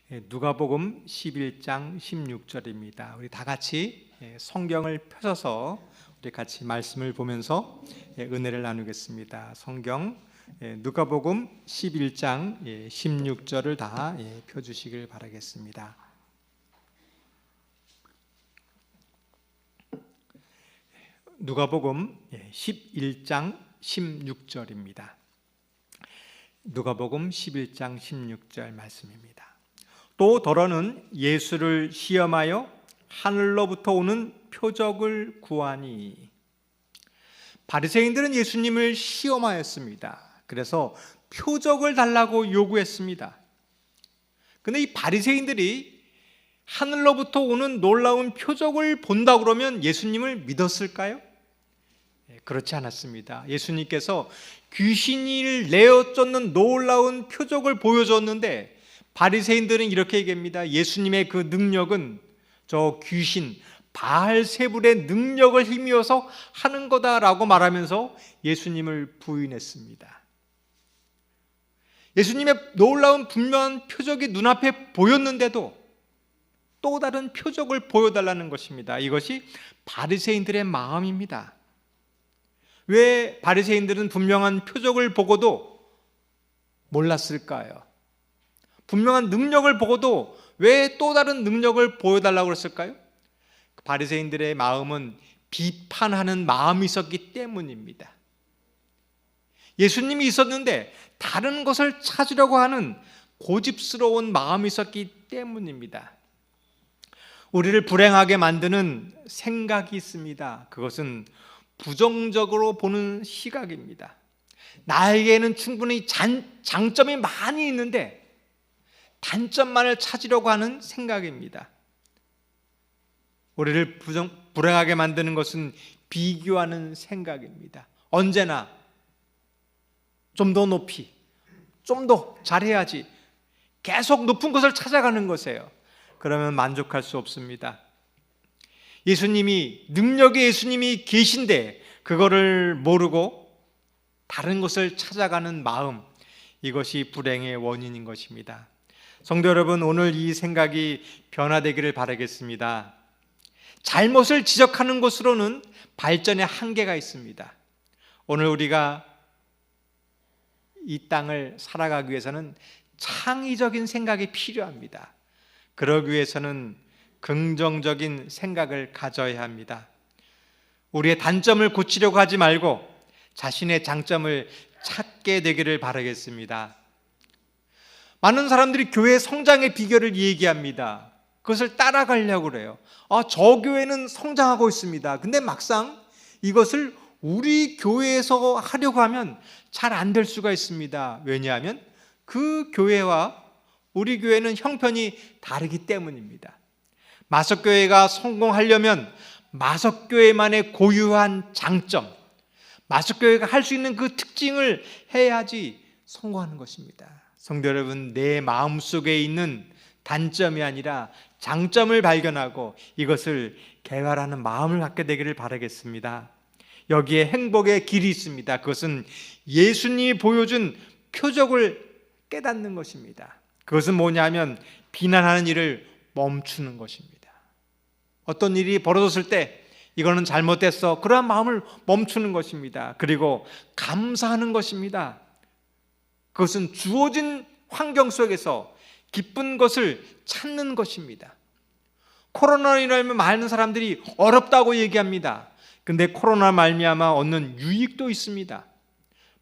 누가복음 11장 16절입니다. 우리 다 같이 성경을 펴셔서 우리 같이 말씀을 보면서 은혜를 나누겠습니다. 성경 누가복음 11장 16절을 다 펴주시길 바라겠습니다. 누가복음 11장 16절입니다. 누가복음 11장 16절 말씀입니다. 또 더러는 예수를 시험하여 하늘로부터 오는 표적을 구하니. 바리새인들은 예수님을 시험하였습니다. 그래서 표적을 달라고 요구했습니다. 그런데 이 바리새인들이 하늘로부터 오는 놀라운 표적을 본다 그러면 예수님을 믿었을까요? 그렇지 않았습니다. 예수님께서 귀신을 내어 쫓는 놀라운 표적을 보여줬는데 바리새인들은 이렇게 얘기합니다. 예수님의 그 능력은 저 귀신 바알세불의 능력을 힘입어서 하는 거다라고 말하면서 예수님을 부인했습니다. 예수님의 놀라운 분명한 표적이 눈앞에 보였는데도 또 다른 표적을 보여달라는 것입니다. 이것이 바리새인들의 마음입니다. 왜 바리새인들은 분명한 표적을 보고도 몰랐을까요? 분명한 능력을 보고도 왜 또 다른 능력을 보여달라고 그랬을까요? 바리새인들의 마음은 비판하는 마음이 있었기 때문입니다. 예수님이 있었는데 다른 것을 찾으려고 하는 고집스러운 마음이 있었기 때문입니다. 우리를 불행하게 만드는 생각이 있습니다. 그것은 부정적으로 보는 시각입니다. 나에게는 충분히 장점이 많이 있는데 단점만을 찾으려고 하는 생각입니다. 우리를 불행하게 만드는 것은 비교하는 생각입니다. 언제나 좀 더 높이, 좀 더 잘해야지 계속 높은 것을 찾아가는 것이에요. 그러면 만족할 수 없습니다. 능력의 예수님이 계신데 그거를 모르고 다른 것을 찾아가는 마음, 이것이 불행의 원인인 것입니다. 성도 여러분, 오늘 이 생각이 변화되기를 바라겠습니다. 잘못을 지적하는 것으로는 발전의 한계가 있습니다. 오늘 우리가 이 땅을 살아가기 위해서는 창의적인 생각이 필요합니다. 그러기 위해서는 긍정적인 생각을 가져야 합니다. 우리의 단점을 고치려고 하지 말고 자신의 장점을 찾게 되기를 바라겠습니다. 많은 사람들이 교회 성장의 비결을 얘기합니다. 그것을 따라가려고 그래요. 저 교회는 성장하고 있습니다. 근데 막상 이것을 우리 교회에서 하려고 하면 잘 안 될 수가 있습니다. 왜냐하면 그 교회와 우리 교회는 형편이 다르기 때문입니다. 마석교회가 성공하려면 마석교회만의 고유한 장점, 마석교회가 할 수 있는 그 특징을 해야지 성공하는 것입니다. 성도 여러분, 내 마음속에 있는 단점이 아니라 장점을 발견하고 이것을 개발하는 마음을 갖게 되기를 바라겠습니다. 여기에 행복의 길이 있습니다. 그것은 예수님이 보여준 표적을 깨닫는 것입니다. 그것은 뭐냐면 비난하는 일을 멈추는 것입니다. 어떤 일이 벌어졌을 때 이거는 잘못됐어, 그러한 마음을 멈추는 것입니다. 그리고 감사하는 것입니다. 그것은 주어진 환경 속에서 기쁜 것을 찾는 것입니다. 코로나로 인하여 많은 사람들이 어렵다고 얘기합니다. 근데 코로나 말미암아 얻는 유익도 있습니다.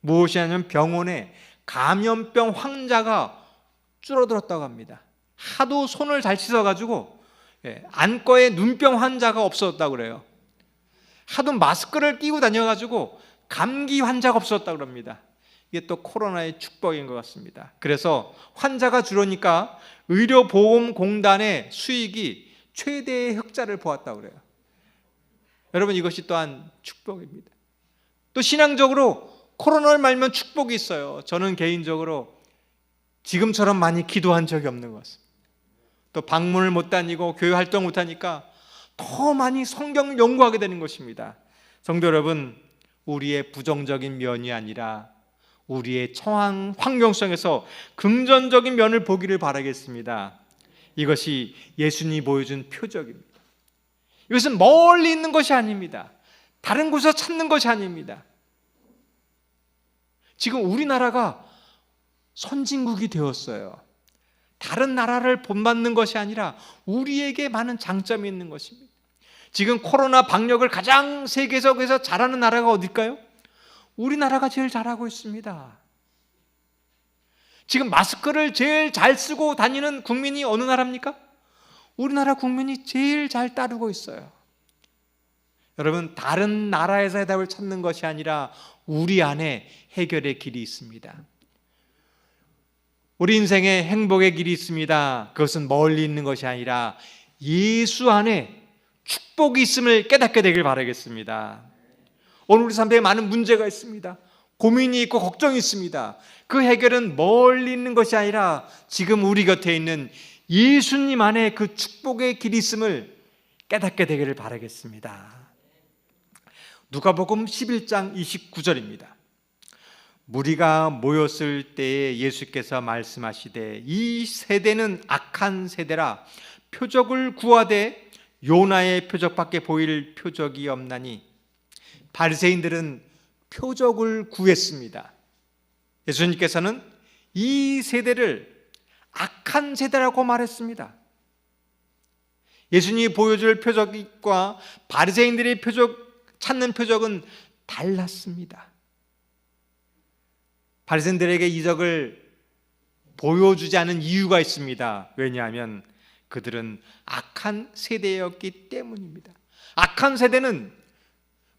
무엇이냐면 병원에 감염병 환자가 줄어들었다고 합니다. 하도 손을 잘 씻어가지고 안과에 눈병 환자가 없어졌다고 그래요. 하도 마스크를 끼고 다녀가지고 감기 환자가 없어졌다고 합니다. 이게 또 코로나의 축복인 것 같습니다. 그래서 환자가 줄으니까 의료보험공단의 수익이 최대의 흑자를 보았다고 그래요. 여러분, 이것이 또한 축복입니다. 또 신앙적으로 코로나를 말면 축복이 있어요. 저는 개인적으로 지금처럼 많이 기도한 적이 없는 것 같습니다. 또 방문을 못 다니고 교회 활동 못 하니까 더 많이 성경을 연구하게 되는 것입니다. 성도 여러분, 우리의 부정적인 면이 아니라 우리의 처한 환경 속에서 긍정적인 면을 보기를 바라겠습니다. 이것이 예수님이 보여준 표적입니다. 이것은 멀리 있는 것이 아닙니다. 다른 곳에서 찾는 것이 아닙니다. 지금 우리나라가 선진국이 되었어요. 다른 나라를 본받는 것이 아니라 우리에게 많은 장점이 있는 것입니다. 지금 코로나 방역을 가장 세계적에서 잘하는 나라가 어딜까요? 우리나라가 제일 잘하고 있습니다. 지금 마스크를 제일 잘 쓰고 다니는 국민이 어느 나라입니까? 우리나라 국민이 제일 잘 따르고 있어요. 여러분, 다른 나라에서 해답을 찾는 것이 아니라 우리 안에 해결의 길이 있습니다. 우리 인생에 행복의 길이 있습니다. 그것은 멀리 있는 것이 아니라 예수 안에 축복이 있음을 깨닫게 되길 바라겠습니다. 오늘 우리 삶에 많은 문제가 있습니다. 고민이 있고 걱정이 있습니다. 그 해결은 멀리 있는 것이 아니라 지금 우리 곁에 있는 예수님 안에 그 축복의 길이 있음을 깨닫게 되기를 바라겠습니다. 누가복음 11장 29절입니다. 무리가 모였을 때에 예수께서 말씀하시되 이 세대는 악한 세대라 표적을 구하되 요나의 표적밖에 보일 표적이 없나니. 바리새인들은 표적을 구했습니다. 예수님께서는 이 세대를 악한 세대라고 말했습니다. 예수님이 보여줄 표적과 바리새인들의 찾는 표적은 달랐습니다. 바리새인들에게 이적을 보여주지 않은 이유가 있습니다. 왜냐하면 그들은 악한 세대였기 때문입니다. 악한 세대는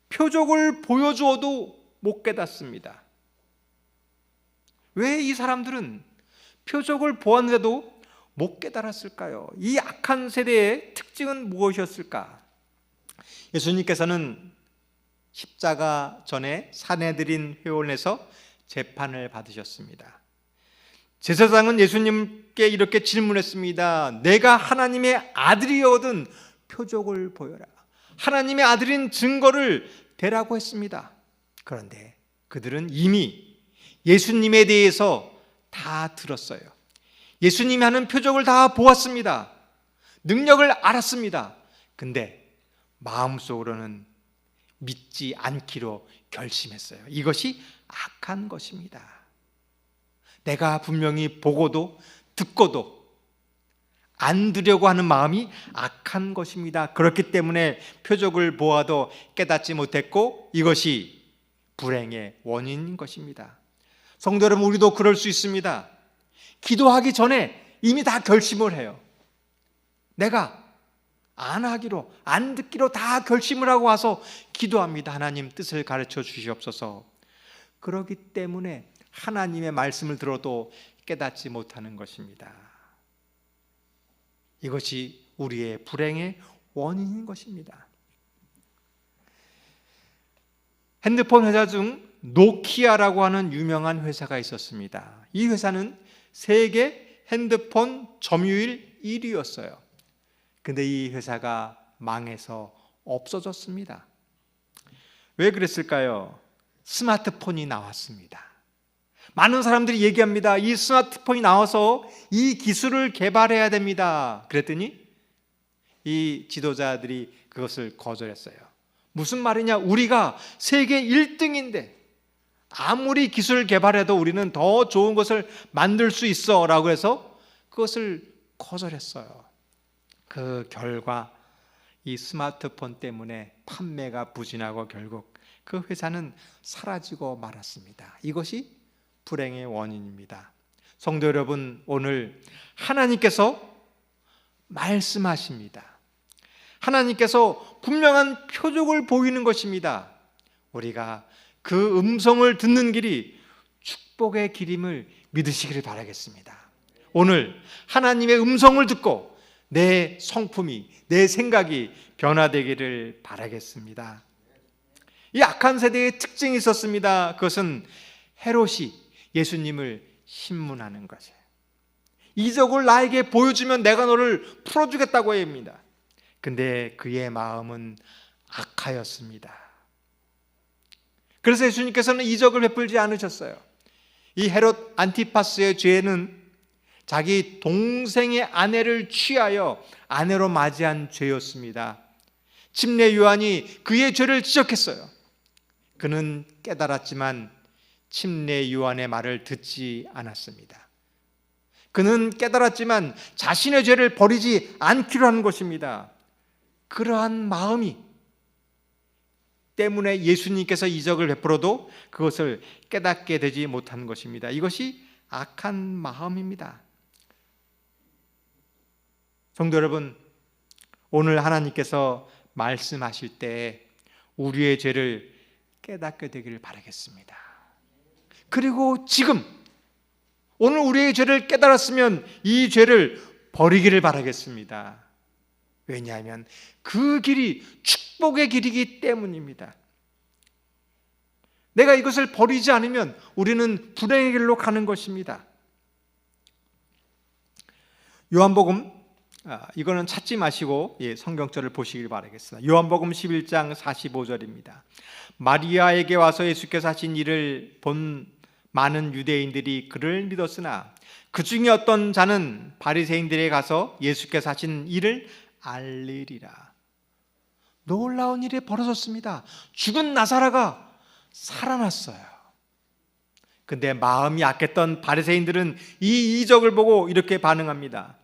표적을 보여주어도 못 깨닫습니다. 왜 이 사람들은 표적을 보았는데도 못 깨달았을까요? 이 악한 세대의 특징은 무엇이었을까? 예수님께서는 십자가 전에 산헤드린 회원에서 재판을 받으셨습니다. 제사장은 예수님께 이렇게 질문했습니다. 내가 하나님의 아들이거든 표적을 보여라. 하나님의 아들인 증거를 대라고 했습니다. 그런데 그들은 이미 예수님에 대해서 다 들었어요. 예수님이 하는 표적을 다 보았습니다. 능력을 알았습니다. 근데 마음속으로는 믿지 않기로 결심했어요. 이것이 악한 것입니다. 내가 분명히 보고도 듣고도 안 두려고 하는 마음이 악한 것입니다. 그렇기 때문에 표적을 보아도 깨닫지 못했고 이것이 불행의 원인인 것입니다. 성도 여러분, 우리도 그럴 수 있습니다. 기도하기 전에 이미 다 결심을 해요. 내가 안 하기로, 안 듣기로 다 결심을 하고 와서 기도합니다. 하나님 뜻을 가르쳐 주시옵소서. 그렇기 때문에 하나님의 말씀을 들어도 깨닫지 못하는 것입니다. 이것이 우리의 불행의 원인인 것입니다. 핸드폰 회사 중 노키아라고 하는 유명한 회사가 있었습니다. 이 회사는 세계 핸드폰 점유율 1위였어요. 근데 이 회사가 망해서 없어졌습니다. 왜 그랬을까요? 스마트폰이 나왔습니다. 많은 사람들이 얘기합니다. 이 스마트폰이 나와서 이 기술을 개발해야 됩니다. 그랬더니 이 지도자들이 그것을 거절했어요. 무슨 말이냐? 우리가 세계 1등인데 아무리 기술을 개발해도 우리는 더 좋은 것을 만들 수 있어 라고 해서 그것을 거절했어요. 그 결과 이 스마트폰 때문에 판매가 부진하고 결국 그 회사는 사라지고 말았습니다. 이것이 불행의 원인입니다. 성도 여러분, 오늘 하나님께서 말씀하십니다. 하나님께서 분명한 표적을 보이는 것입니다. 우리가 그 음성을 듣는 길이 축복의 길임을 믿으시기를 바라겠습니다. 오늘 하나님의 음성을 듣고 내 성품이, 내 생각이 변화되기를 바라겠습니다. 이 악한 세대의 특징이 있었습니다. 그것은 헤롯이 예수님을 신문하는 것이에요. 이적을 나에게 보여주면 내가 너를 풀어주겠다고 합니다. 근데 그의 마음은 악하였습니다. 그래서 예수님께서는 이적을 베풀지 않으셨어요. 이 헤롯 안티파스의 죄는 자기 동생의 아내를 취하여 아내로 맞이한 죄였습니다. 침례 요한이 그의 죄를 지적했어요. 그는 깨달았지만 침례 요한의 말을 듣지 않았습니다. 그는 깨달았지만 자신의 죄를 버리지 않기로 한 것입니다. 그러한 마음이 때문에 예수님께서 이적을 베풀어도 그것을 깨닫게 되지 못한 것입니다. 이것이 악한 마음입니다. 성도 여러분, 오늘 하나님께서 말씀하실 때 우리의 죄를 깨닫게 되기를 바라겠습니다. 그리고 지금 오늘 우리의 죄를 깨달았으면 이 죄를 버리기를 바라겠습니다. 왜냐하면 그 길이 축복의 길이기 때문입니다. 내가 이것을 버리지 않으면 우리는 불행의 길로 가는 것입니다. 요한복음, 이거는 찾지 마시고 성경절을 보시길 바라겠습니다. 요한복음 11장 45절입니다. 마리아에게 와서 예수께서 하신 일을 본 많은 유대인들이 그를 믿었으나 그 중에 어떤 자는 바리새인들에 가서 예수께서 하신 일을 알리리라. 놀라운 일이 벌어졌습니다. 죽은 나사로가 살아났어요. 근데 마음이 약했던 바리새인들은 이 이적을 보고 이렇게 반응합니다.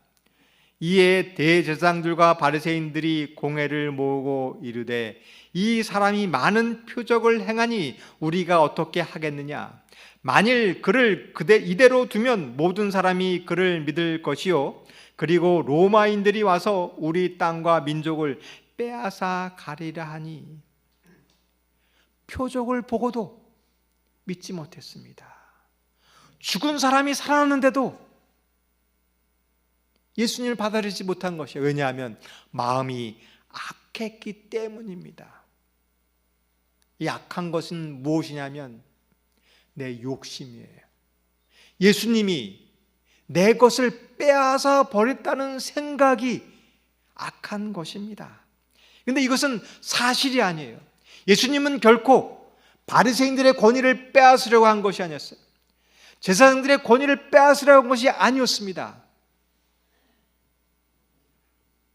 이에 대제사장들과 바리새인들이 공회를 모으고 이르되 이 사람이 많은 표적을 행하니 우리가 어떻게 하겠느냐? 만일 그를 이대로 두면 모든 사람이 그를 믿을 것이요, 그리고 로마인들이 와서 우리 땅과 민족을 빼앗아 가리라 하니. 표적을 보고도 믿지 못했습니다. 죽은 사람이 살아났는데도 예수님을 받아들이지 못한 것이에요. 왜냐하면 마음이 악했기 때문입니다. 이 악한 것은 무엇이냐면 내 욕심이에요. 예수님이 내 것을 빼앗아 버렸다는 생각이 악한 것입니다. 그런데 이것은 사실이 아니에요. 예수님은 결코 바리새인들의 권위를 빼앗으려고 한 것이 아니었어요. 제사장들의 권위를 빼앗으려고 한 것이 아니었습니다.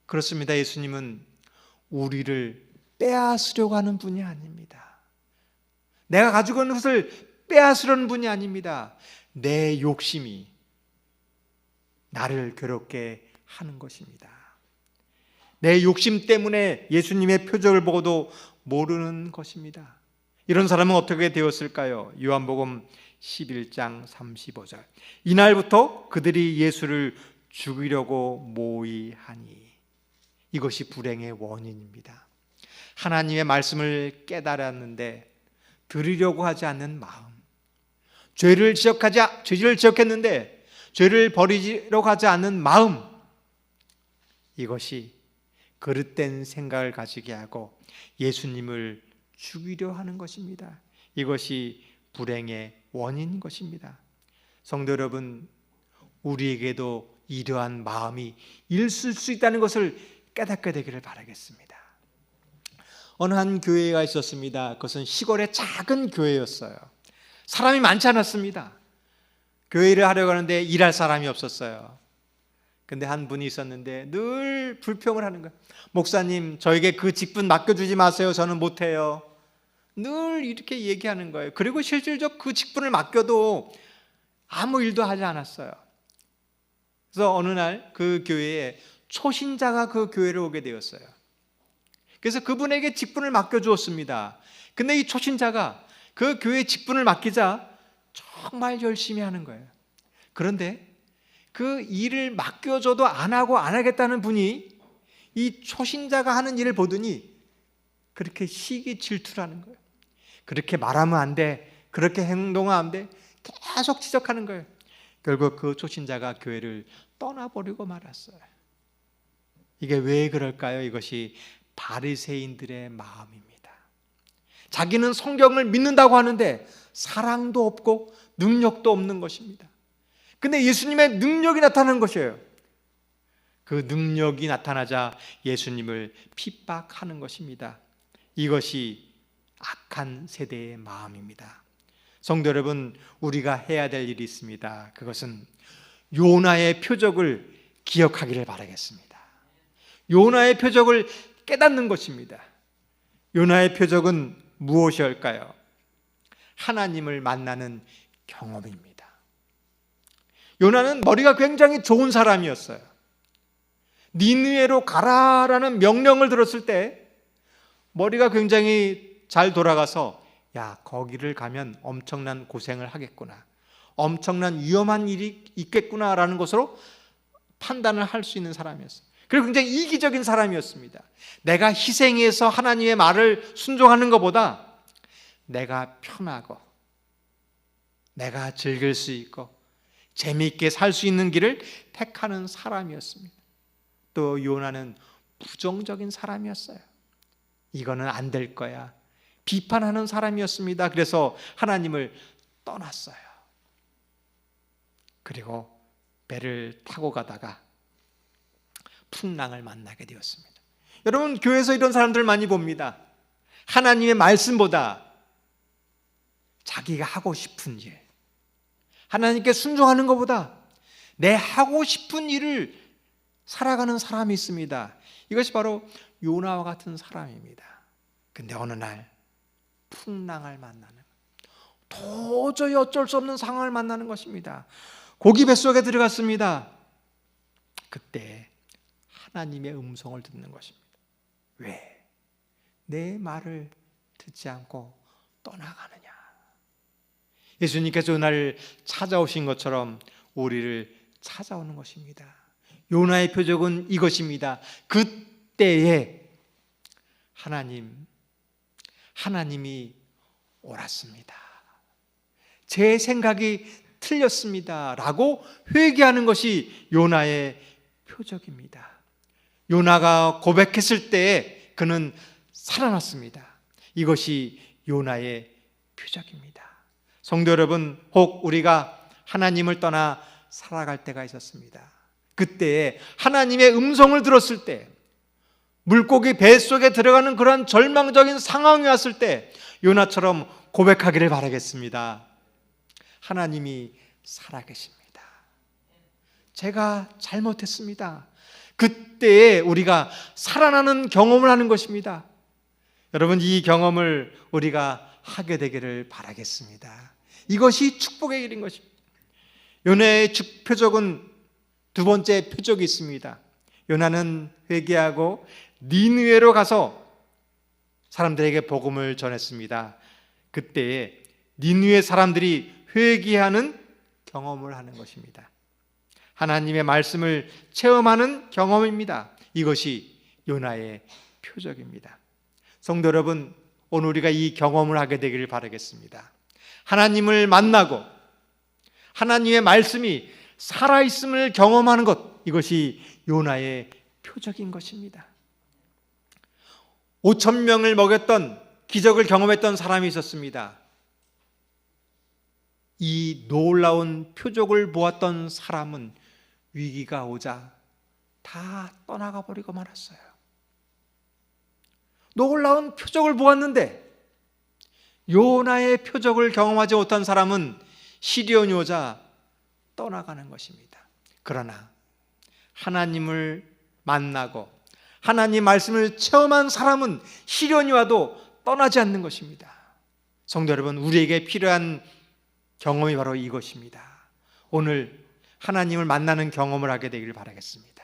그렇습니다. 예수님은 우리를 빼앗으려고 하는 분이 아닙니다. 내가 가지고 있는 것을 빼앗으려는 분이 아닙니다. 내 욕심이 나를 괴롭게 하는 것입니다. 내 욕심 때문에 예수님의 표적을 보고도 모르는 것입니다. 이런 사람은 어떻게 되었을까요? 요한복음 11장 35절. 이날부터 그들이 예수를 죽이려고 모의하니. 이것이 불행의 원인입니다. 하나님의 말씀을 깨달았는데 들으려고 하지 않는 마음, 죄를 지적했는데 죄를 버리려고 하지 않는 마음, 이것이 그릇된 생각을 가지게 하고 예수님을 죽이려 하는 것입니다. 이것이 불행의 원인인 것입니다. 성도 여러분, 우리에게도 이러한 마음이 있을 수 있다는 것을 깨닫게 되기를 바라겠습니다. 어느 한 교회가 있었습니다. 그것은 시골의 작은 교회였어요. 사람이 많지 않았습니다. 교회를 하려고 하는데 일할 사람이 없었어요. 근데 한 분이 있었는데 늘 불평을 하는 거예요. 목사님, 저에게 그 직분 맡겨주지 마세요. 저는 못해요. 늘 이렇게 얘기하는 거예요. 그리고 실질적 그 직분을 맡겨도 아무 일도 하지 않았어요. 그래서 어느 날 그 교회에 초신자가 그 교회를 오게 되었어요. 그래서 그분에게 직분을 맡겨주었습니다. 근데 이 초신자가 그 교회 직분을 맡기자 정말 열심히 하는 거예요. 그런데 그 일을 맡겨줘도 안 하고 안 하겠다는 분이 이 초신자가 하는 일을 보더니 그렇게 시기 질투를 하는 거예요. 그렇게 말하면 안 돼, 그렇게 행동하면 안 돼, 계속 지적하는 거예요. 결국 그 초신자가 교회를 떠나버리고 말았어요. 이게 왜 그럴까요? 이것이 바리새인들의 마음입니다. 자기는 성경을 믿는다고 하는데 사랑도 없고 능력도 없는 것입니다. 근데 예수님의 능력이 나타나는 것이에요. 그 능력이 나타나자 예수님을 핍박하는 것입니다. 이것이 악한 세대의 마음입니다. 성도 여러분, 우리가 해야 될 일이 있습니다. 그것은 요나의 표적을 기억하기를 바라겠습니다. 요나의 표적을 깨닫는 것입니다. 요나의 표적은 무엇이었을까요? 하나님을 만나는 경험입니다. 요나는 머리가 굉장히 좋은 사람이었어요. 니느웨로 가라라는 명령을 들었을 때 머리가 굉장히 잘 돌아가서 야, 거기를 가면 엄청난 고생을 하겠구나, 엄청난 위험한 일이 있겠구나라는 것으로 판단을 할 수 있는 사람이었어요. 그리고 굉장히 이기적인 사람이었습니다. 내가 희생해서 하나님의 말을 순종하는 것보다 내가 편하고 내가 즐길 수 있고 재미있게 살 수 있는 길을 택하는 사람이었습니다. 또 요나는 부정적인 사람이었어요. 이거는 안 될 거야, 비판하는 사람이었습니다. 그래서 하나님을 떠났어요. 그리고 배를 타고 가다가 풍랑을 만나게 되었습니다. 여러분, 교회에서 이런 사람들 많이 봅니다. 하나님의 말씀보다 자기가 하고 싶은 일, 하나님께 순종하는 것보다 내 하고 싶은 일을 살아가는 사람이 있습니다. 이것이 바로 요나와 같은 사람입니다. 근데 어느 날 풍랑을 만나는, 도저히 어쩔 수 없는 상황을 만나는 것입니다. 고기 뱃속에 들어갔습니다. 그때 하나님의 음성을 듣는 것입니다. 왜 내 말을 듣지 않고 떠나가느냐? 예수님께서 그날 찾아오신 것처럼 우리를 찾아오는 것입니다. 요나의 표적은 이것입니다. 그때에 하나님이 옳았습니다, 제 생각이 틀렸습니다 라고 회개하는 것이 요나의 표적입니다. 요나가 고백했을 때에 그는 살아났습니다. 이것이 요나의 표적입니다. 성도 여러분, 혹 우리가 하나님을 떠나 살아갈 때가 있었습니다. 그때에 하나님의 음성을 들었을 때, 물고기 뱃속에 들어가는 그러한 절망적인 상황이 왔을 때 요나처럼 고백하기를 바라겠습니다. 하나님이 살아계십니다. 제가 잘못했습니다. 그때에 우리가 살아나는 경험을 하는 것입니다. 여러분, 이 경험을 우리가 하게 되기를 바라겠습니다. 이것이 축복의 길인 것입니다. 요나의 표적은 두 번째 표적이 있습니다. 요나는 회개하고 니느웨로 가서 사람들에게 복음을 전했습니다. 그때에 니느웨 사람들이 회개하는 경험을 하는 것입니다. 하나님의 말씀을 체험하는 경험입니다. 이것이 요나의 표적입니다. 성도 여러분, 오늘 우리가 이 경험을 하게 되기를 바라겠습니다. 하나님을 만나고 하나님의 말씀이 살아있음을 경험하는 것, 이것이 요나의 표적인 것입니다. 5,000명을 먹였던 기적을 경험했던 사람이 있었습니다. 이 놀라운 표적을 보았던 사람은 위기가 오자 다 떠나가 버리고 말았어요. 놀라운 표적을 보았는데 요나의 표적을 경험하지 못한 사람은 시련이 오자 떠나가는 것입니다. 그러나 하나님을 만나고 하나님 말씀을 체험한 사람은 시련이 와도 떠나지 않는 것입니다. 성도 여러분, 우리에게 필요한 경험이 바로 이것입니다. 오늘 하나님을 만나는 경험을 하게 되기를 바라겠습니다.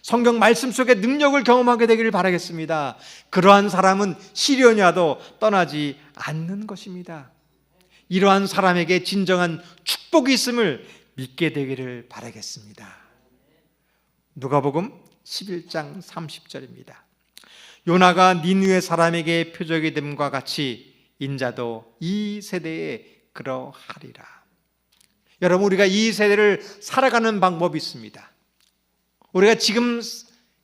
성경 말씀 속의 능력을 경험하게 되기를 바라겠습니다. 그러한 사람은 시련이 와도 떠나지 않는 것입니다. 이러한 사람에게 진정한 축복이 있음을 믿게 되기를 바라겠습니다. 누가복음 11장 30절입니다. 요나가 니느웨 사람에게 표적이 됨과 같이 인자도 이 세대에 그러하리라. 여러분, 우리가 이 세대를 살아가는 방법이 있습니다. 우리가 지금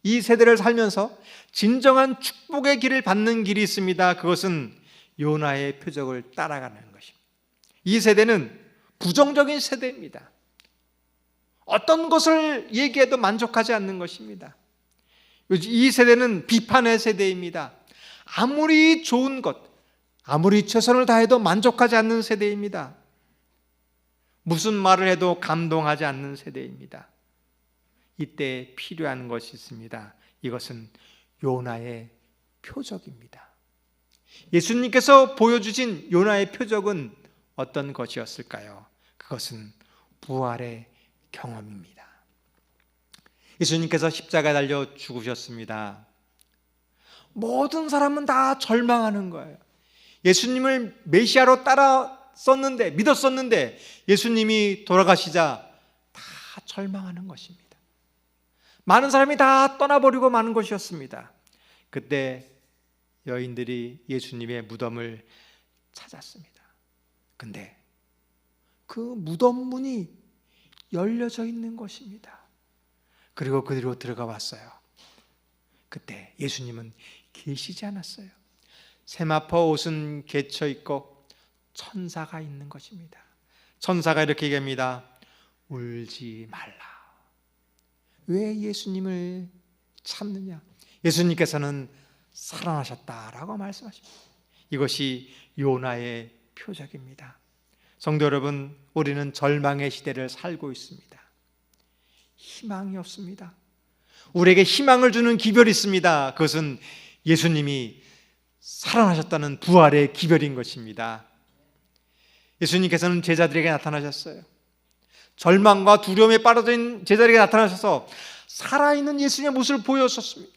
이 세대를 살면서 진정한 축복의 길을 받는 길이 있습니다. 그것은 요나의 표적을 따라가는 것입니다. 이 세대는 부정적인 세대입니다. 어떤 것을 얘기해도 만족하지 않는 것입니다. 이 세대는 비판의 세대입니다. 아무리 좋은 것, 아무리 최선을 다해도 만족하지 않는 세대입니다. 무슨 말을 해도 감동하지 않는 세대입니다. 이때 필요한 것이 있습니다. 이것은 요나의 표적입니다. 예수님께서 보여주신 요나의 표적은 어떤 것이었을까요? 그것은 부활의 경험입니다. 예수님께서 십자가에 달려 죽으셨습니다. 모든 사람은 다 절망하는 거예요. 예수님을 메시아로 믿었었는데 예수님이 돌아가시자 다 절망하는 것입니다. 많은 사람이 다 떠나버리고 마는 것이었습니다. 그때 여인들이 예수님의 무덤을 찾았습니다. 근데 그 무덤 문이 열려져 있는 것입니다. 그리고 그대로 들어가 봤어요. 그때 예수님은 계시지 않았어요. 세마포 옷은 개쳐 있고 천사가 있는 것입니다. 천사가 이렇게 얘기합니다. 울지 말라. 왜 예수님을 찾느냐? 예수님께서는 살아나셨다라고 말씀하십니다. 이것이 요나의 표적입니다. 성도 여러분, 우리는 절망의 시대를 살고 있습니다. 희망이 없습니다. 우리에게 희망을 주는 기별이 있습니다. 그것은 예수님이 살아나셨다는 부활의 기별인 것입니다. 예수님께서는 제자들에게 나타나셨어요. 절망과 두려움에 빠져져 있는 제자들에게 나타나셔서 살아있는 예수님의 모습을 보여주셨습니다.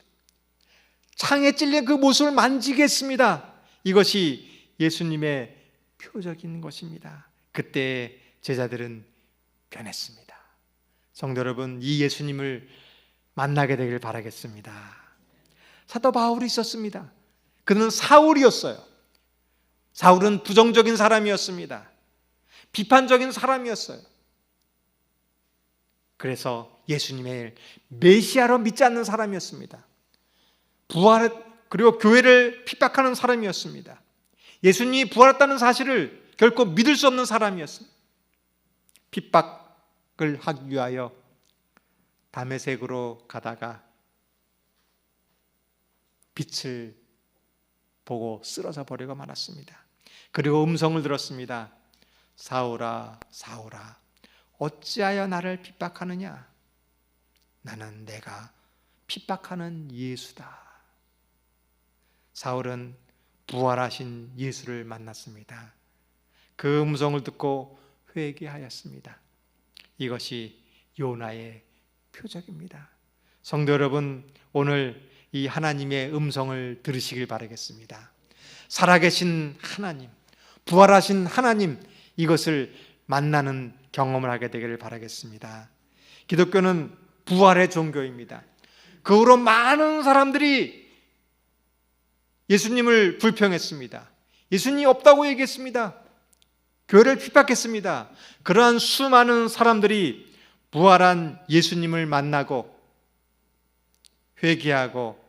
창에 찔린 그 모습을 만지겠습니다. 이것이 예수님의 표적인 것입니다. 그때 제자들은 변했습니다. 성도 여러분, 이 예수님을 만나게 되길 바라겠습니다. 사도 바울이 있었습니다. 그는 사울이었어요. 사울은 부정적인 사람이었습니다. 비판적인 사람이었어요. 그래서 예수님의 메시아로 믿지 않는 사람이었습니다. 그리고 교회를 핍박하는 사람이었습니다. 예수님이 부활했다는 사실을 결코 믿을 수 없는 사람이었습니다. 핍박을 하기 위하여 다메섹으로 가다가 빛을 보고 쓰러져 버리고 말았습니다. 그리고 음성을 들었습니다. 사울아, 사울아, 어찌하여 나를 핍박하느냐? 나는 내가 핍박하는 예수다. 사울은 부활하신 예수를 만났습니다. 그 음성을 듣고 회개하였습니다. 이것이 요나의 표적입니다. 성도 여러분, 오늘 이 하나님의 음성을 들으시길 바라겠습니다. 살아계신 하나님, 부활하신 하나님, 이것을 만나는 경험을 하게 되기를 바라겠습니다. 기독교는 부활의 종교입니다. 그 후로 많은 사람들이 예수님을 불평했습니다. 예수님이 없다고 얘기했습니다. 교회를 핍박했습니다. 그러한 수많은 사람들이 부활한 예수님을 만나고 회개하고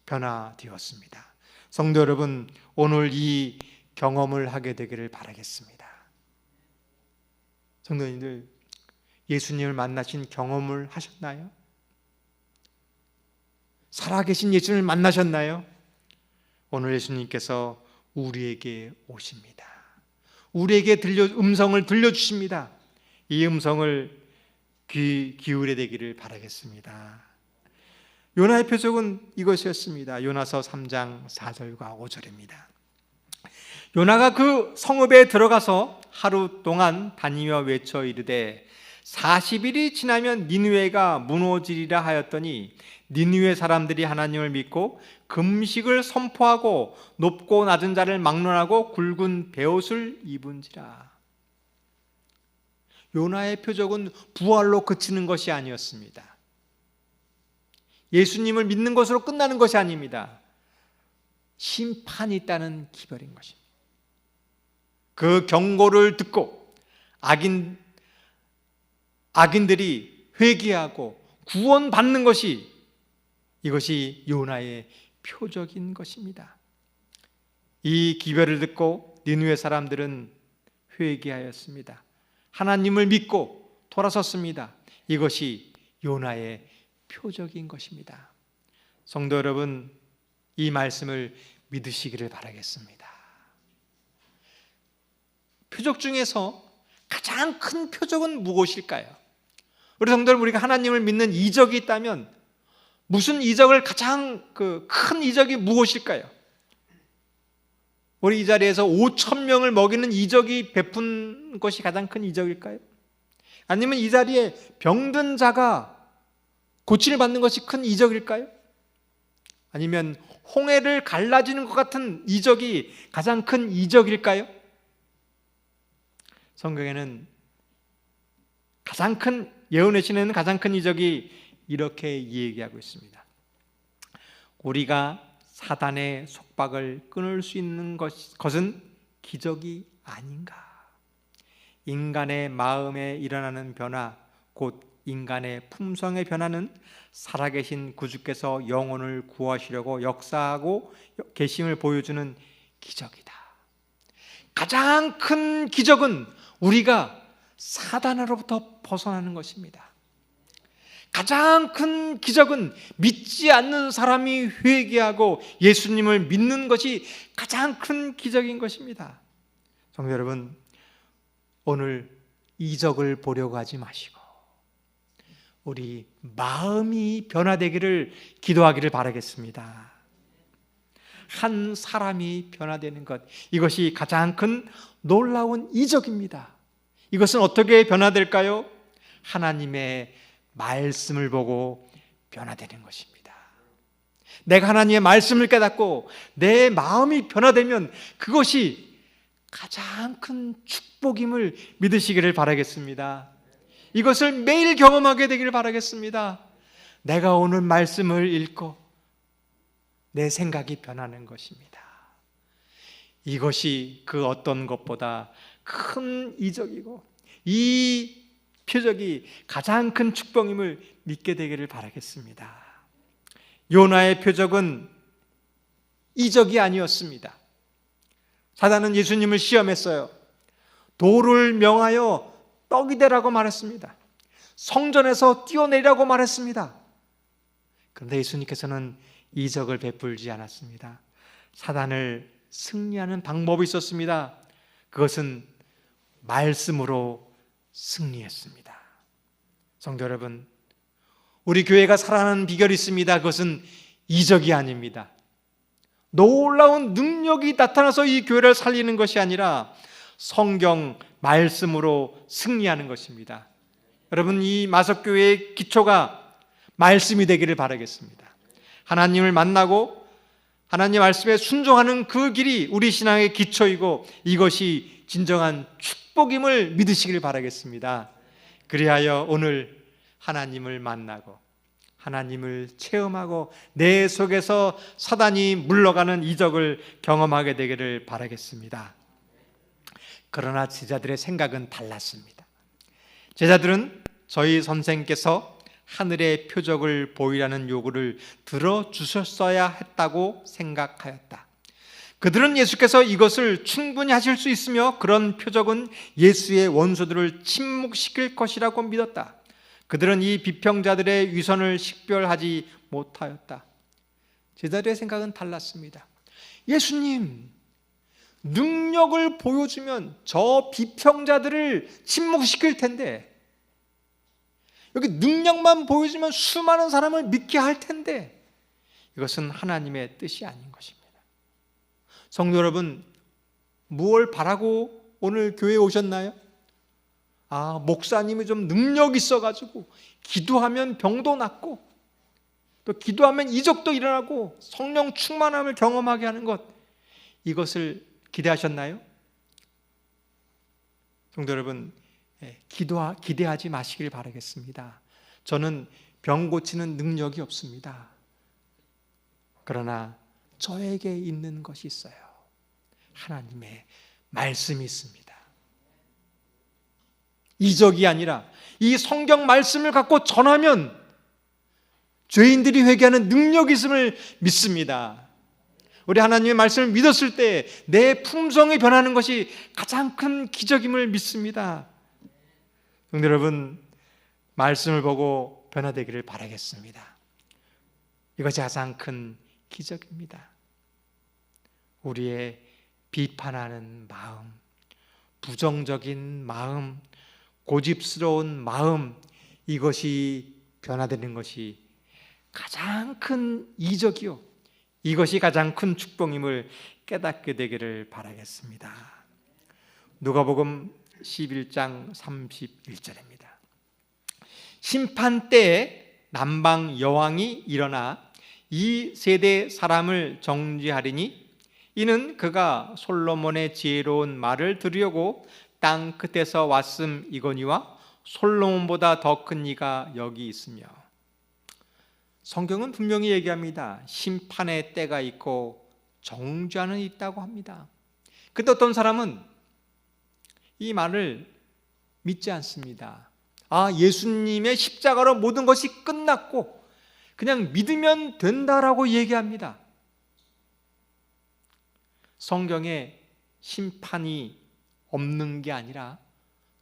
변화되었습니다. 성도 여러분, 오늘 이 경험을 하게 되기를 바라겠습니다. 성도님들, 예수님을 만나신 경험을 하셨나요? 살아계신 예수님을 만나셨나요? 오늘 예수님께서 우리에게 오십니다. 우리에게 음성을 들려주십니다. 이 음성을 귀 기울여 되기를 바라겠습니다. 요나의 표적은 이것이었습니다. 요나서 3장 4절과 5절입니다. 요나가 그 성읍에 들어가서 하루 동안 다니며 외쳐 이르되 40일이 지나면 니느웨가 무너지리라 하였더니 니느웨 사람들이 하나님을 믿고 금식을 선포하고 높고 낮은 자를 막론하고 굵은 베옷을 입은지라. 요나의 표적은 부활로 그치는 것이 아니었습니다. 예수님을 믿는 것으로 끝나는 것이 아닙니다. 심판이 있다는 기별인 것입니다. 그 경고를 듣고 악인들이 회개하고 구원받는 것이, 이것이 요나의 표적인 것입니다. 이 기별을 듣고 니느웨 사람들은 회개하였습니다. 하나님을 믿고 돌아섰습니다. 이것이 요나의 표적인 것입니다. 성도 여러분, 이 말씀을 믿으시기를 바라겠습니다. 표적 중에서 가장 큰 표적은 무엇일까요? 우리 성도들, 우리가 하나님을 믿는 이적이 있다면 무슨 이적을 가장 큰 이적이 무엇일까요? 우리 이 자리에서 5천 명을 먹이는 이적이 베푼 것이 가장 큰 이적일까요? 아니면 이 자리에 병든 자가 고침을 받는 것이 큰 이적일까요? 아니면 홍해를 갈라지는 것 같은 이적이 가장 큰 이적일까요? 성경에는 가장 큰, 예언의 시는 가장 큰 이적이 이렇게 얘기하고 있습니다. 우리가 사단의 속박을 끊을 수 있는 것은 기적이 아닌가? 인간의 마음에 일어나는 변화, 곧 인간의 품성의 변화는 살아계신 구주께서 영혼을 구하시려고 역사하고 계심을 보여주는 기적이다. 가장 큰 기적은 우리가 사단으로부터 벗어나는 것입니다. 가장 큰 기적은 믿지 않는 사람이 회개하고 예수님을 믿는 것이 가장 큰 기적인 것입니다. 성도 여러분, 오늘 이적을 보려고 하지 마시고 우리 마음이 변화되기를 기도하기를 바라겠습니다. 한 사람이 변화되는 것, 이것이 가장 큰 놀라운 이적입니다. 이것은 어떻게 변화될까요? 하나님의 말씀을 보고 변화되는 것입니다. 내가 하나님의 말씀을 깨닫고 내 마음이 변화되면 그것이 가장 큰 축복임을 믿으시기를 바라겠습니다. 이것을 매일 경험하게 되기를 바라겠습니다. 내가 오늘 말씀을 읽고 내 생각이 변하는 것입니다. 이것이 그 어떤 것보다 큰 이적이고 이 표적이 가장 큰 축복임을 믿게 되기를 바라겠습니다. 요나의 표적은 이적이 아니었습니다. 사단은 예수님을 시험했어요. 돌을 명하여 떡이 되라고 말했습니다. 성전에서 뛰어내리라고 말했습니다. 그런데 예수님께서는 이적을 베풀지 않았습니다. 사단을 승리하는 방법이 있었습니다. 그것은 말씀으로 승리했습니다. 성도 여러분, 우리 교회가 살아나는 비결이 있습니다. 그것은 이적이 아닙니다. 놀라운 능력이 나타나서 이 교회를 살리는 것이 아니라 성경 말씀으로 승리하는 것입니다. 여러분, 이 마석교회의 기초가 말씀이 되기를 바라겠습니다. 하나님을 만나고 하나님 말씀에 순종하는 그 길이 우리 신앙의 기초이고 이것이 진정한 축복임을 믿으시길 바라겠습니다. 그리하여 오늘 하나님을 만나고 하나님을 체험하고 내 속에서 사단이 물러가는 이적을 경험하게 되기를 바라겠습니다. 그러나 제자들의 생각은 달랐습니다. 제자들은 저희 선생께서 하늘의 표적을 보이라는 요구를 들어주셨어야 했다고 생각하였다. 그들은 예수께서 이것을 충분히 하실 수 있으며 그런 표적은 예수의 원수들을 침묵시킬 것이라고 믿었다. 그들은 이 비평자들의 위선을 식별하지 못하였다. 제자들의 생각은 달랐습니다. 예수님, 능력을 보여주면 저 비평자들을 침묵시킬 텐데, 여기 능력만 보여주면 수많은 사람을 믿게 할 텐데, 이것은 하나님의 뜻이 아닌 것입니다. 성도 여러분, 무엇을 바라고 오늘 교회에 오셨나요? 목사님이 좀 능력이 있어가지고 기도하면 병도 낫고 또 기도하면 이적도 일어나고 성령 충만함을 경험하게 하는 것, 이것을 기대하셨나요? 성도 여러분, 기대하지 마시길 바라겠습니다. 저는 병 고치는 능력이 없습니다. 그러나 저에게 있는 것이 있어요. 하나님의 말씀이 있습니다. 이적이 아니라 이 성경 말씀을 갖고 전하면 죄인들이 회개하는 능력이 있음을 믿습니다. 우리 하나님의 말씀을 믿었을 때 내 품성이 변하는 것이 가장 큰 기적임을 믿습니다. 성도 여러분, 말씀을 보고 변화되기를 바라겠습니다. 이것이 가장 큰 기적입니다. 우리의 비판하는 마음, 부정적인 마음, 고집스러운 마음, 이것이 변화되는 것이 가장 큰 이적이요, 이것이 가장 큰 축복임을 깨닫게 되기를 바라겠습니다. 누가복음 11장 31절입니다. 심판 때에 남방 여왕이 일어나 이 세대 사람을 정죄하리니 이는 그가 솔로몬의 지혜로운 말을 들으려고 땅 끝에서 왔음이거니와 솔로몬보다 더 큰 이가 여기 있으며. 성경은 분명히 얘기합니다. 심판의 때가 있고 정죄하는 있다고 합니다. 근데 어떤 사람은 이 말을 믿지 않습니다. 예수님의 십자가로 모든 것이 끝났고 그냥 믿으면 된다라고 얘기합니다. 성경에 심판이 없는 게 아니라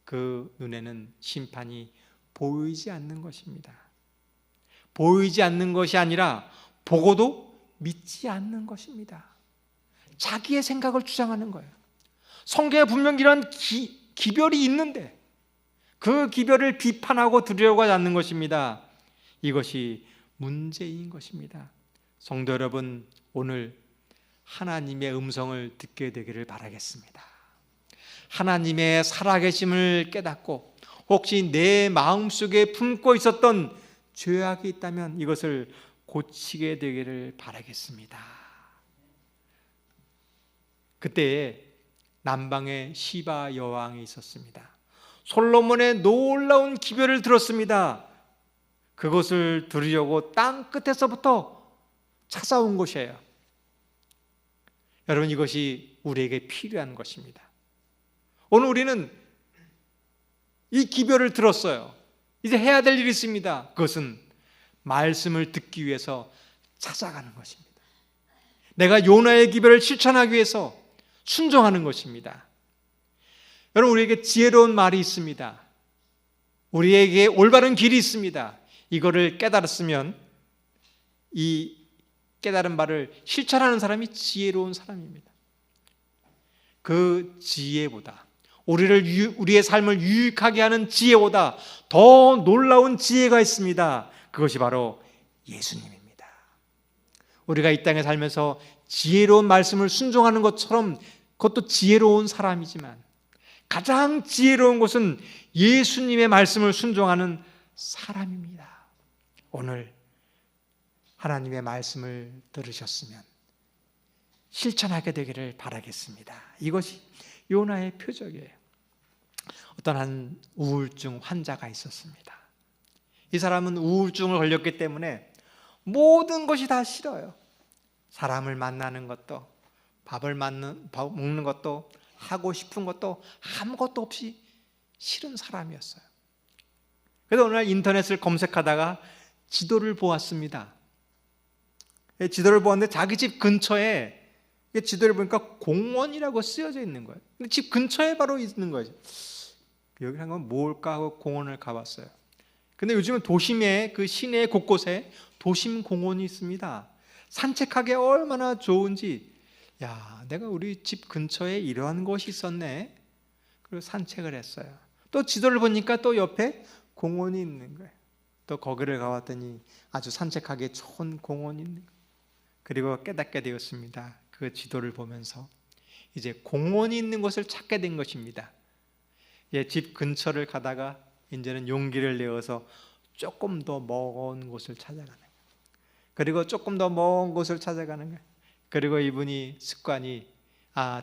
그 눈에는 심판이 보이지 않는 것입니다. 보이지 않는 것이 아니라 보고도 믿지 않는 것입니다. 자기의 생각을 주장하는 거예요. 성경에 분명히 이런 기별이 있는데 그 기별을 비판하고 들으려고 하지 않는 것입니다. 이것이 문제인 것입니다. 성도 여러분, 오늘 하나님의 음성을 듣게 되기를 바라겠습니다. 하나님의 살아계심을 깨닫고 혹시 내 마음속에 품고 있었던 죄악이 있다면 이것을 고치게 되기를 바라겠습니다. 그때 남방에 시바 여왕이 있었습니다. 솔로몬의 놀라운 기별을 들었습니다. 그것을 들으려고 땅 끝에서부터 찾아온 것이에요. 여러분, 이것이 우리에게 필요한 것입니다. 오늘 우리는 이 기별을 들었어요. 이제 해야 될 일이 있습니다. 그것은 말씀을 듣기 위해서 찾아가는 것입니다. 내가 요나의 기별을 실천하기 위해서 순종하는 것입니다. 여러분, 우리에게 지혜로운 말이 있습니다. 우리에게 올바른 길이 있습니다. 이거를 깨달았으면 이 깨달은 바를 실천하는 사람이 지혜로운 사람입니다. 그 지혜보다, 우리의 삶을 유익하게 하는 지혜보다 더 놀라운 지혜가 있습니다. 그것이 바로 예수님입니다. 우리가 이 땅에 살면서 지혜로운 말씀을 순종하는 것처럼 그것도 지혜로운 사람이지만 가장 지혜로운 것은 예수님의 말씀을 순종하는 사람입니다. 오늘 하나님의 말씀을 들으셨으면 실천하게 되기를 바라겠습니다. 이것이 요나의 표적이에요. 어떤 한 우울증 환자가 있었습니다. 이 사람은 우울증을 걸렸기 때문에 모든 것이 다 싫어요. 사람을 만나는 것도, 밥을 먹는 것도, 하고 싶은 것도 아무것도 없이 싫은 사람이었어요. 그래서 어느 날 인터넷을 검색하다가 지도를 보았습니다. 지도를 보았는데 자기 집 근처에, 지도를 보니까 공원이라고 쓰여져 있는 거예요. 근데 집 근처에 바로 있는 거죠. 여기 한 건 뭘까 하고 공원을 가봤어요. 근데 요즘은 도심의 그 시내 곳곳에 도심 공원이 있습니다. 산책하기 얼마나 좋은지, 내가 우리 집 근처에 이러한 곳이 있었네. 그리고 산책을 했어요. 또 지도를 보니까 또 옆에 공원이 있는 거예요. 또 거기를 가봤더니 아주 산책하기에 좋은 공원이 있는 거예요. 그리고 깨닫게 되었습니다. 그 지도를 보면서 이제 공원이 있는 곳을 찾게 된 것입니다. 집 근처를 가다가 이제는 용기를 내어서 조금 더 먼 곳을 찾아가는 거예요. 그리고 조금 더 먼 곳을 찾아가는 거예요. 그리고 이분이 습관이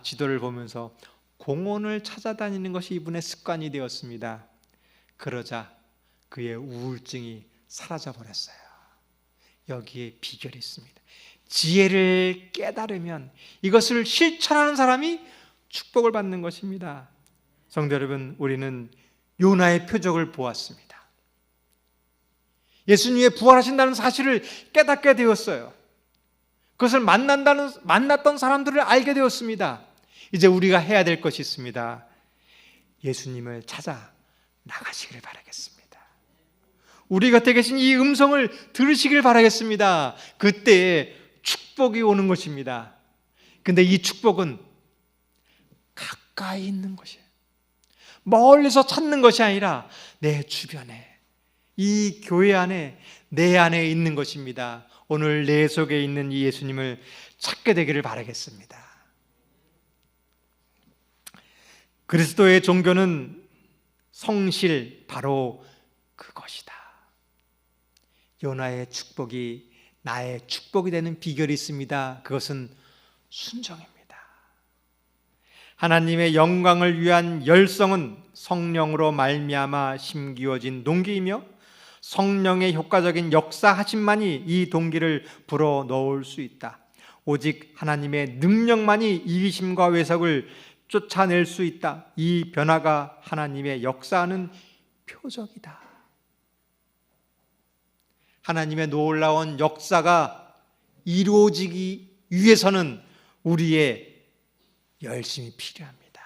지도를 보면서 공원을 찾아다니는 것이 이분의 습관이 되었습니다. 그러자 그의 우울증이 사라져 버렸어요. 여기에 비결이 있습니다. 지혜를 깨달으면 이것을 실천하는 사람이 축복을 받는 것입니다. 성도 여러분, 우리는 요나의 표적을 보았습니다. 예수님의 부활하신다는 사실을 깨닫게 되었어요. 그것을 만났던 사람들을 알게 되었습니다. 이제 우리가 해야 될 것이 있습니다. 예수님을 찾아 나가시기를 바라겠습니다. 우리 곁에 계신 이 음성을 들으시길 바라겠습니다. 그때 축복이 오는 것입니다. 근데 이 축복은 가까이 있는 것이에요. 멀리서 찾는 것이 아니라 내 주변에, 이 교회 안에, 내 안에 있는 것입니다. 오늘 내 속에 있는 이 예수님을 찾게 되기를 바라겠습니다. 그리스도의 종교는 성실, 바로 그것이다. 요나의 축복이 나의 축복이 되는 비결이 있습니다. 그것은 순종입니다. 하나님의 영광을 위한 열성은 성령으로 말미암아 심기어진 동기이며 성령의 효과적인 역사하심만이 이 동기를 불어넣을 수 있다. 오직 하나님의 능력만이 이기심과 외석을 쫓아낼 수 있다. 이 변화가 하나님의 역사하는 표적이다. 하나님의 놀라운 역사가 이루어지기 위해서는 우리의 열심이 필요합니다.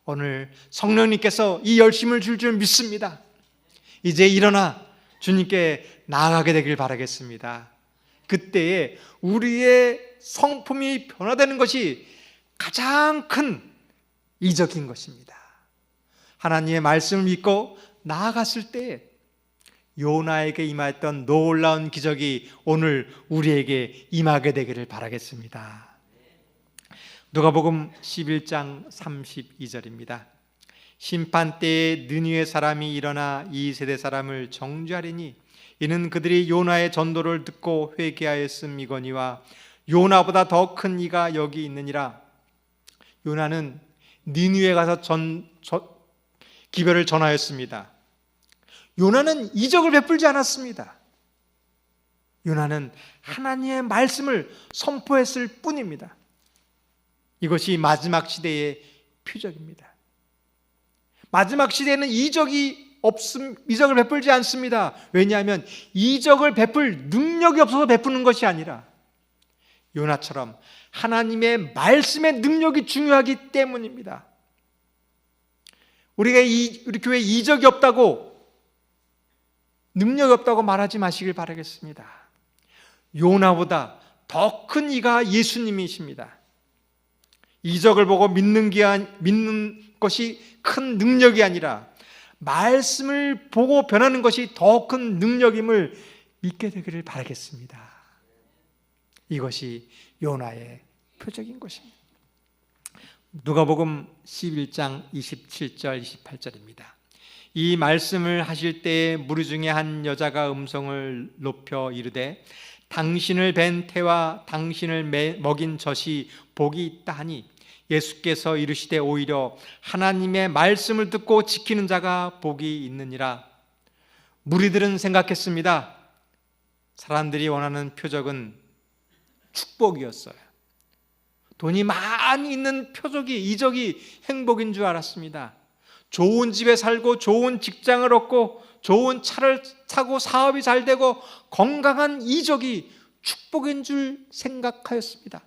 오늘 성령님께서 이 열심을 줄 믿습니다. 이제 일어나 주님께 나아가게 되길 바라겠습니다. 그때에 우리의 성품이 변화되는 것이 가장 큰 이적인 것입니다. 하나님의 말씀을 믿고 나아갔을 때 요나에게 임하였던 놀라운 기적이 오늘 우리에게 임하게 되기를 바라겠습니다. 누가복음 11장 32절입니다. 심판 때에 느니의 사람이 일어나 이 세대 사람을 정죄하리니 이는 그들이 요나의 전도를 듣고 회개하였음이거니와 요나보다 더 큰 이가 여기 있느니라. 요나는 니느웨에 가서 기별을 전하였습니다. 요나는 이적을 베풀지 않았습니다. 요나는 하나님의 말씀을 선포했을 뿐입니다. 이것이 마지막 시대의 표적입니다. 마지막 시대에는 이적을 베풀지 않습니다. 왜냐하면 이적을 베풀 능력이 없어서 베푸는 것이 아니라 요나처럼 하나님의 말씀의 능력이 중요하기 때문입니다. 우리 교회에 이적이 없다고, 능력이 없다고 말하지 마시길 바라겠습니다. 요나보다 더 큰 이가 예수님이십니다. 이적을 보고 믿는 것이 큰 능력이 아니라 말씀을 보고 변하는 것이 더 큰 능력임을 믿게 되기를 바라겠습니다. 이것이 요나의 표적인 것입니다. 누가복음 11장 27절 28절입니다. 이 말씀을 하실 때에 무리 중에 한 여자가 음성을 높여 이르되 당신을 뵌 태와 당신을 먹인 젖이 복이 있다 하니 예수께서 이르시되 오히려 하나님의 말씀을 듣고 지키는 자가 복이 있느니라. 무리들은 생각했습니다. 사람들이 원하는 표적은 축복이었어요. 돈이 많이 있는 표적이, 이적이 행복인 줄 알았습니다. 좋은 집에 살고 좋은 직장을 얻고 좋은 차를 타고 사업이 잘 되고 건강한 이적이 축복인 줄 생각하였습니다.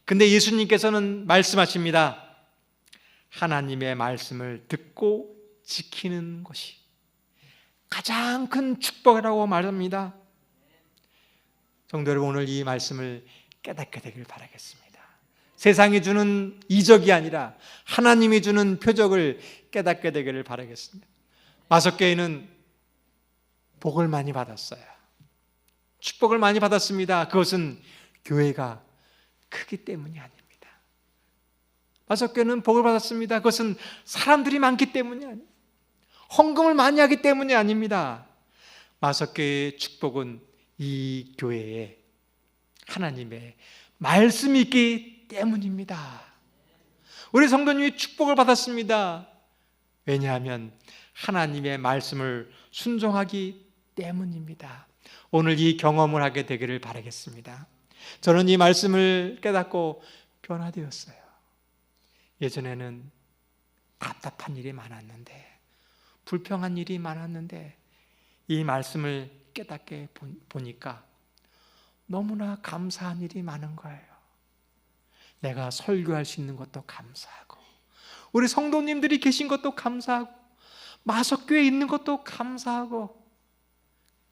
근데 예수님께서는 말씀하십니다. 하나님의 말씀을 듣고 지키는 것이 가장 큰 축복이라고 말합니다. 성도 여러분, 오늘 이 말씀을 깨닫게 되길 바라겠습니다. 세상이 주는 이적이 아니라 하나님이 주는 표적을 깨닫게 되기를 바라겠습니다. 마석교회는 복을 많이 받았어요. 축복을 많이 받았습니다. 그것은 교회가 크기 때문이 아닙니다. 마석교회는 복을 받았습니다. 그것은 사람들이 많기 때문이 아닙니다. 헌금을 많이 하기 때문이 아닙니다. 마석교회의 축복은 이 교회에 하나님의 말씀이 있기 때문입니다. 우리 성도님이 축복을 받았습니다. 왜냐하면 하나님의 말씀을 순종하기 때문입니다. 오늘 이 경험을 하게 되기를 바라겠습니다. 저는 이 말씀을 깨닫고 변화되었어요. 예전에는 답답한 일이 많았는데, 불평한 일이 많았는데 이 말씀을 깨닫게 보니까 너무나 감사한 일이 많은 거예요. 내가 설교할 수 있는 것도 감사하고, 우리 성도님들이 계신 것도 감사하고, 마석교회에 있는 것도 감사하고,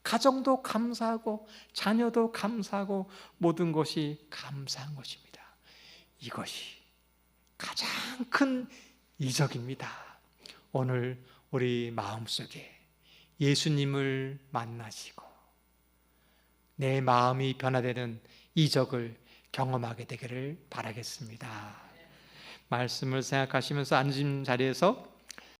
가정도 감사하고, 자녀도 감사하고, 모든 것이 감사한 것입니다. 이것이 가장 큰 이적입니다. 오늘 우리 마음속에 예수님을 만나시고 내 마음이 변화되는 이적을 경험하게 되기를 바라겠습니다. 말씀을 생각하시면서 앉은 자리에서